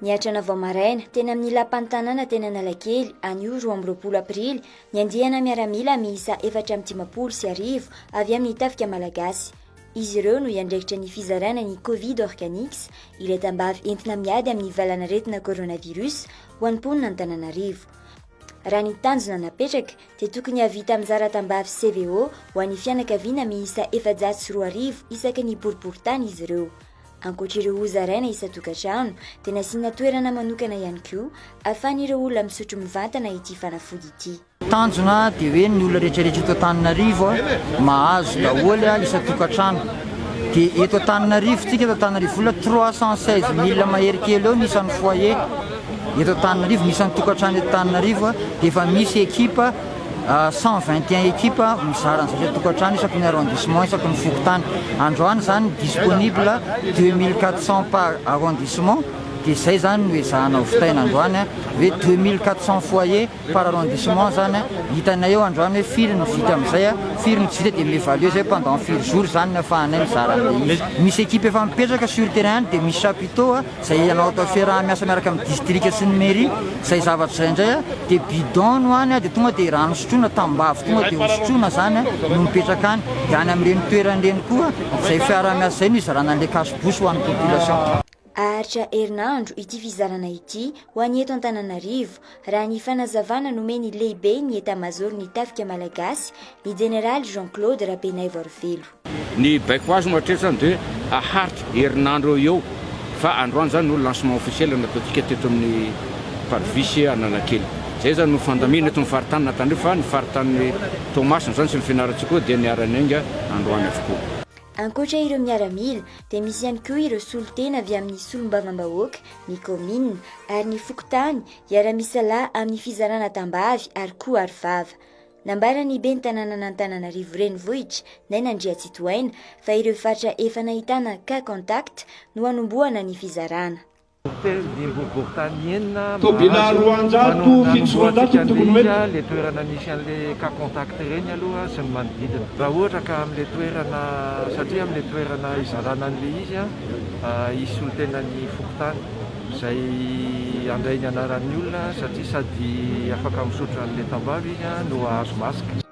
Miatrana vao maraina teny amin'ny lapan'ny tanàna teny Analakely anio 20 aprily ny andiana miaramila miisa 410 avy amin'ny tafika malagasy. Izy ireo no iandraikitra ny fizarana ny Covid Organics, ilay tambavy entina miady amin'ny valanaretina coronavirus ho an'imponina Antananarivo. Raha ny tanjona napetraka dia tokony havita mizara tambavy CVO ho an'ny fianakaviana miisa 410 isaky ny boriboritany izy ireo. Ankoatr'ireo hozaraina isa-tokantrano dia nasiana toerana manokana ihany koa ahafahan'ireo olona misotro mivantana ity fanafody ity. Tanjona dia hoe ny olona rehetrarehetra eto Antananarivo mahazo daholo isa-tokantrano. Dia eto Antananarivo tsika eto Antananarivo olona 316,000 mahery kely eo nisan'ny foyer. Eto Antananarivo nisan'ny tokantrano eto Antananarivo dia efa misy ekipa 121 ekipa mizara ny satria tokantrano isaky ny arrondissement isaky ny fokotany. Androany zany disponible 2400 par arrondissement dia izay zany no ezahana ho vitaina androany hoe 2400 foyer par arrondissement zany hitanay eo androany hoe firy ny vita amin'izay firy ny tsy vita dia m'évalue zay pendant 4 jours zany ny ahafahanay mizara izy. Misy ekipa efa mipetraka sur terrain dia misy chapiteau izay ianao atao fiaraha-miasa miaraka amin'ny district sy ny mairie izay zavatra izay indray dia bidon no any dia tonga dia rano sotroina tambavy tonga dia hosotroina zany no mipetraka any dia any amin'ireny toeran'ireny koa izay fiaraha-miasa izay no izarana an'ilay cache-bouche ho an'ny population. Aharitra herinandro ity fizarana ity ho an'ny eto Antananarivo raha ny fanazavana nomeny lehibe ny etat-major ny tafika malagasy ny général Jean-Claude Rabenay-Vorvelo. Ny baiko azy moatretrany dia aharitra herinandro eo fa androany zany no lancement officiel nataontsika teto amin'ny parvisy Analakely. Zay zany no fandamina eto ny faritany Natananarivo fa ny faritany Tomasina zany sy ny fianarantsika koa dia niara-nainga androany avokoa. Ankoatra ireo miaramila dia misy ihany koa ireo solotena avy amin'ny solombavam-bahoaka ny commune ary ny fokotany iara-misalahy amin'ny fizarana tambavy ary koa arivava. Nambarany be ny tanàna Antananarivo renivohitra na Andriatsitohaina fa ireo faritra efa nahitana cas contact no hanombohana ny fizarana. Tobina roanjato fitsoranjato tokony mety le toerana misy an'le cas contact reny aloha sy ny manodidina. Raha ohatra ka amin'le toerana satria amin'le toerana izarana an'le izy isy solotena ny fokotany izay andray ny anaran'ny olona satria sady afaka misotro an'le tambavy izy no ahazo masika.